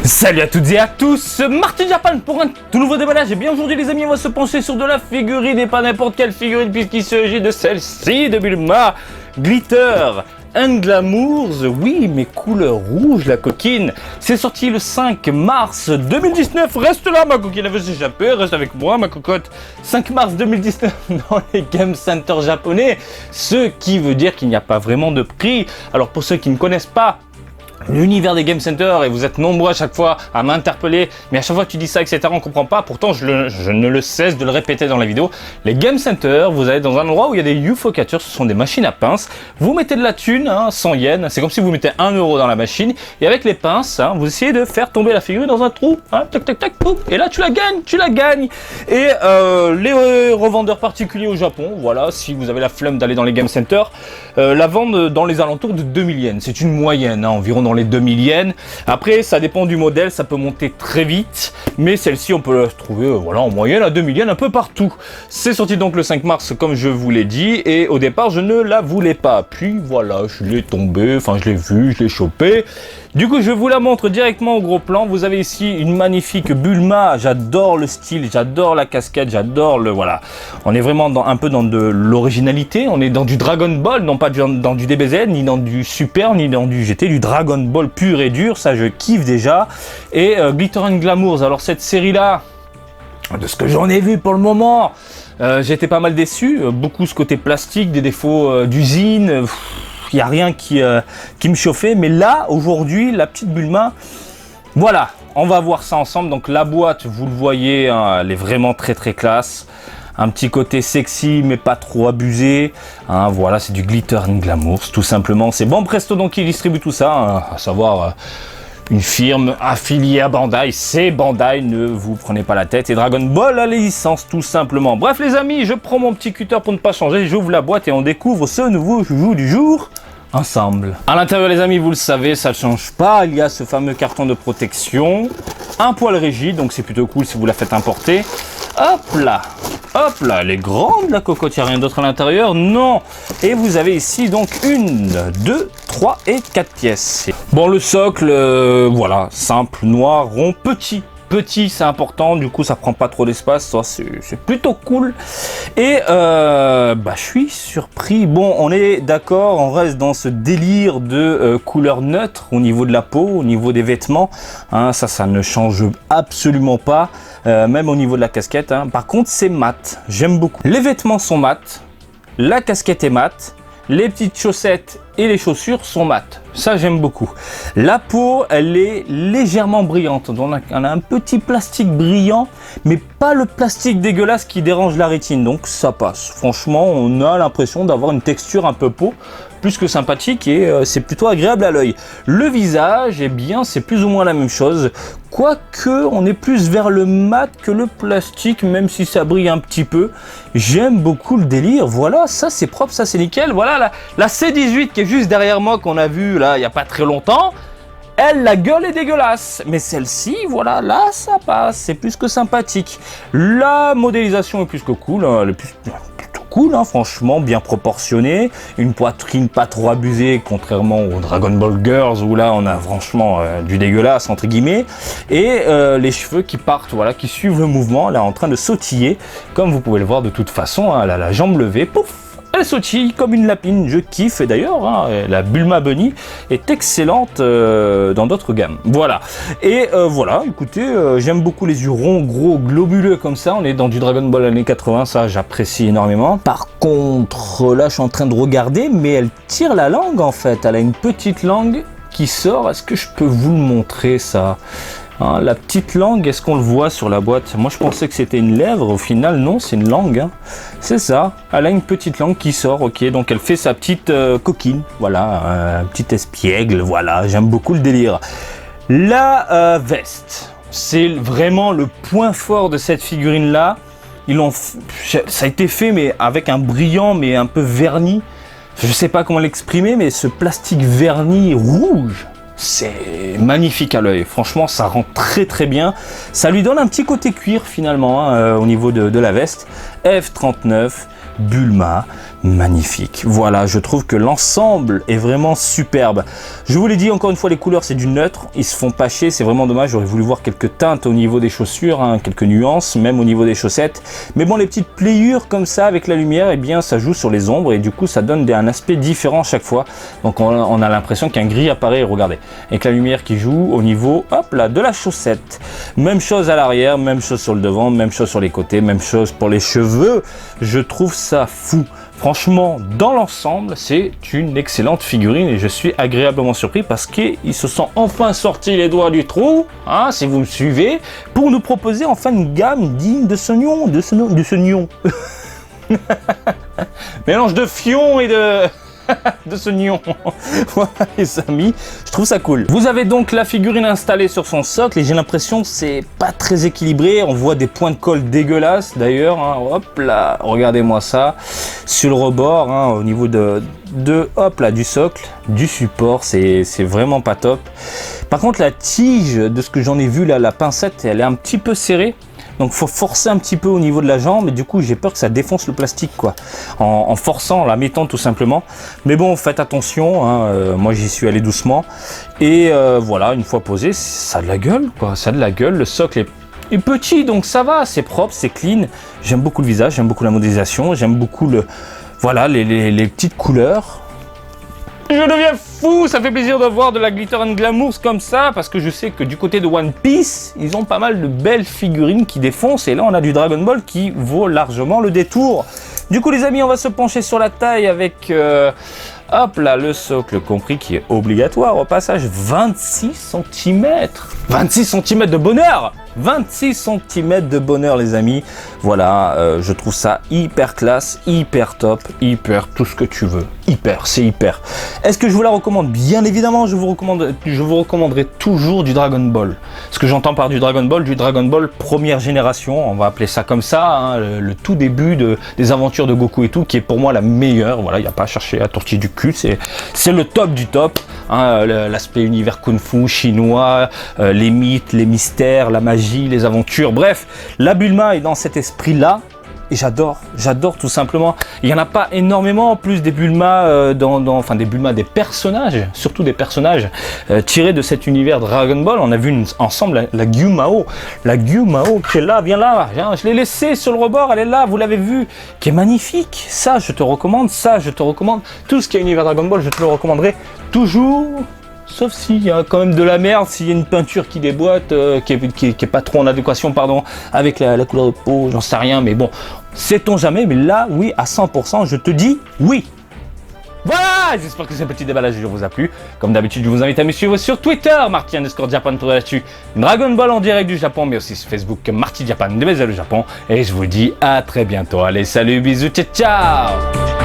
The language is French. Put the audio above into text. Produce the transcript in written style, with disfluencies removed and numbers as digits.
Salut à toutes et à tous, Martin Japan pour un tout nouveau déballage. Et bien aujourd'hui les amis, on va se pencher sur de la figurine et pas n'importe quelle figurine puisqu'il s'agit de celle-ci de Bulma Glitter and Glamours. Oui, mais couleur rouge la coquine. C'est sorti le 5 mars 2019. Reste là ma coquine, elle veut s'échapper, reste avec moi ma cocotte. 5 mars 2019 dans les Game Center japonais, ce qui veut dire qu'il n'y a pas vraiment de prix. Alors pour ceux qui ne connaissent pas l'univers des Game Center, et vous êtes nombreux à chaque fois à m'interpeller, mais à chaque fois que tu dis ça, etc., on comprend pas, pourtant je ne le cesse de le répéter dans la vidéo. Les Game Center, vous allez dans un endroit où il y a des ufocatures, ce sont des machines à pinces, vous mettez de la thune, 100 yens, c'est comme si vous mettez 1 euro dans la machine, et avec les pinces, vous essayez de faire tomber la figurine dans un trou, tac tac tac, boum, et là tu la gagnes. Et les revendeurs particuliers au Japon, voilà, si vous avez la flemme d'aller dans les Game Center, la vendent dans les alentours de 2000 yens, c'est une moyenne, environ dans les 2000 yens. Après, ça dépend du modèle, ça peut monter très vite, mais celle-ci, on peut la trouver voilà, en moyenne à 2000 yens un peu partout. C'est sorti donc le 5 mars, comme je vous l'ai dit, et au départ, je ne la voulais pas. Puis voilà, je l'ai tombée, enfin, je l'ai vue, je l'ai chopée. Du coup, je vous la montre directement au gros plan. Vous avez ici une magnifique Bulma. J'adore le style, j'adore la casquette, j'adore le... Voilà. On est vraiment un peu dans de l'originalité. On est dans du Dragon Ball, non pas dans du DBZ, ni dans du Super, ni dans du GT, du Dragon Ball pur et dur. Ça, je kiffe déjà. Et Glitter and Glamours. Alors, cette série-là, de ce que j'en ai vu pour le moment, j'étais pas mal déçu. Beaucoup ce côté plastique, des défauts d'usine. Il n'y a rien qui me chauffait, mais là, aujourd'hui, la petite Bulma, voilà, on va voir ça ensemble. Donc la boîte, vous le voyez, hein, elle est vraiment très très classe. Un petit côté sexy, mais pas trop abusé. Hein, voilà, c'est du Glitter and Glamours, tout simplement. C'est Banpresto donc qui distribue tout ça, hein, à savoir... une firme affiliée à Bandai, c'est Bandai, ne vous prenez pas la tête. Et Dragon Ball a les licences tout simplement. Bref les amis, je prends mon petit cutter pour ne pas changer, j'ouvre la boîte et on découvre ce nouveau joujou du jour ensemble. À l'intérieur les amis, vous le savez, ça ne change pas, il y a ce fameux carton de protection, un poil rigide, donc c'est plutôt cool si vous la faites importer. Hop là, elle est grande la cocotte, il n'y a rien d'autre à l'intérieur, non. Et vous avez ici donc 1, 2, 3 et 4 pièces. Bon, le socle, voilà, simple, noir, rond, petit. Petit, c'est important, du coup ça prend pas trop d'espace, ça c'est plutôt cool. Et je suis surpris. Bon, on est d'accord, on reste dans ce délire de couleur neutre au niveau de la peau, au niveau des vêtements, hein, ça ne change absolument pas, même au niveau de la casquette, hein. Par contre c'est mat, j'aime beaucoup. Les vêtements sont mat, la casquette est mat, les petites chaussettes et les chaussures sont mates. Ça, j'aime beaucoup. La peau, elle est légèrement brillante. Donc, on a un petit plastique brillant, mais pas le plastique dégueulasse qui dérange la rétine. Donc, ça passe. Franchement, on a l'impression d'avoir une texture un peu peau, plus que sympathique, et c'est plutôt agréable à l'œil. Le visage, eh bien, c'est plus ou moins la même chose. Quoique, on est plus vers le mat que le plastique, même si ça brille un petit peu. J'aime beaucoup le délire. Voilà, ça, c'est propre, ça, c'est nickel. Voilà, la C18 qui est juste derrière moi, qu'on a vu là il n'y a pas très longtemps, elle, la gueule est dégueulasse, mais celle-ci, voilà, là ça passe, c'est plus que sympathique. La modélisation est plus que cool, hein, elle est plutôt cool, hein, franchement, bien proportionnée, une poitrine pas trop abusée, contrairement aux Dragon Ball Girls où là on a franchement du dégueulasse entre guillemets, et les cheveux qui partent, voilà, qui suivent le mouvement, là en train de sautiller, comme vous pouvez le voir de toute façon, hein, elle a la jambe levée, pouf, elle sautille comme une lapine, je kiffe. Et d'ailleurs, hein, la Bulma Bunny est excellente dans d'autres gammes. Voilà. Et voilà, écoutez, j'aime beaucoup les yeux ronds, gros, globuleux comme ça. On est dans du Dragon Ball années 80, ça j'apprécie énormément. Par contre, là je suis en train de regarder, mais elle tire la langue en fait. Elle a une petite langue qui sort. Est-ce que je peux vous le montrer ça? Hein, la petite langue, est-ce qu'on le voit sur la boîte? Moi je pensais que c'était une lèvre, au final non, c'est une langue, hein. C'est ça, elle a une petite langue qui sort, ok, donc elle fait sa petite coquine, voilà, un petit espiègle, voilà, j'aime beaucoup le délire. La veste, c'est vraiment le point fort de cette figurine là, ça a été fait mais avec un brillant mais un peu verni, je sais pas comment l'exprimer, mais ce plastique verni rouge, c'est magnifique à l'œil, franchement ça rend très très bien, ça lui donne un petit côté cuir finalement, hein, au niveau de la veste. F39, Bulma, magnifique. Voilà, je trouve que l'ensemble est vraiment superbe. Je vous l'ai dit, encore une fois, les couleurs c'est du neutre, ils se font pas chier, c'est vraiment dommage. J'aurais voulu voir quelques teintes au niveau des chaussures, hein, quelques nuances, même au niveau des chaussettes. Mais bon, les petites pliures comme ça avec la lumière, eh bien ça joue sur les ombres et du coup ça donne un aspect différent à chaque fois. Donc on a l'impression qu'un gris apparaît, regardez, avec la lumière qui joue au niveau, hop là, de la chaussette. Même chose à l'arrière, même chose sur le devant, même chose sur les côtés, même chose pour les cheveux. Je trouve ça fou. Franchement, dans l'ensemble, c'est une excellente figurine et je suis agréablement surpris parce qu'ils se sont enfin sortis les doigts du trou, hein, si vous me suivez, pour nous proposer enfin une gamme digne de ce nom, de ce nion. Mélange de fion et de... de ce nion. Voilà les amis, je trouve ça cool. Vous avez donc la figurine installée sur son socle et j'ai l'impression que c'est pas très équilibré. On voit des points de colle dégueulasses d'ailleurs, hein. Hop là, regardez-moi ça. Sur le rebord, hein, au niveau hop là, du socle, du support, c'est vraiment pas top. Par contre la tige, de ce que j'en ai vu là, la pincette, elle est un petit peu serrée. Donc faut forcer un petit peu au niveau de la jambe et du coup j'ai peur que ça défonce le plastique quoi, en forçant, en la mettant tout simplement. Mais bon, faites attention, hein, moi j'y suis allé doucement. Et voilà, une fois posé, ça a de la gueule quoi, ça a de la gueule. Le socle est petit donc ça va, c'est propre, c'est clean. J'aime beaucoup le visage, j'aime beaucoup la modélisation, j'aime beaucoup voilà, les petites couleurs. Je deviens fou, ça fait plaisir de voir de la Glitter and Glamour comme ça, parce que je sais que du côté de One Piece, ils ont pas mal de belles figurines qui défoncent, et là on a du Dragon Ball qui vaut largement le détour. Du coup les amis, on va se pencher sur la taille avec, hop là, le socle compris qui est obligatoire au passage, 26 cm. 26 cm de bonheur! 26 cm de bonheur les amis, voilà, je trouve ça hyper classe, hyper top, hyper tout ce que tu veux, hyper, c'est hyper. Est-ce que je vous la recommande? Bien évidemment, je vous recommanderai toujours du Dragon Ball. Ce que j'entends par du Dragon Ball première génération, on va appeler ça comme ça, hein, le tout début des aventures de Goku et tout, qui est pour moi la meilleure, voilà, il n'y a pas à chercher à tortiller du cul, c'est le top du top, hein, l'aspect univers kung-fu chinois, les mythes, les mystères, la magie, les aventures, bref, la Bulma est dans cet esprit-là et j'adore tout simplement. Il n'y en a pas énormément, en plus des Bulma, enfin des Bulma, des personnages, surtout des personnages tirés de cet univers Dragon Ball. On a vu ensemble la Gyumao qui est là, viens là, viens, je l'ai laissée sur le rebord, elle est là, vous l'avez vu, qui est magnifique. Ça, je te recommande, tout ce qui est univers Dragon Ball, je te le recommanderai toujours. Sauf s'il y a quand même de la merde, s'il y a une peinture qui déboîte, qui est pas trop en adéquation, pardon, avec la couleur de peau, j'en sais rien, mais bon, sait-on jamais, mais là, oui, à 100%, je te dis oui. Voilà, j'espère que ce petit déballage vous a plu. Comme d'habitude, je vous invite à me suivre sur Twitter, Marty_Japan pour là-dessus. Dragon Ball en direct du Japon, mais aussi sur Facebook, Marty Japan, le Japon. Et je vous dis à très bientôt. Allez, salut, bisous, ciao, ciao.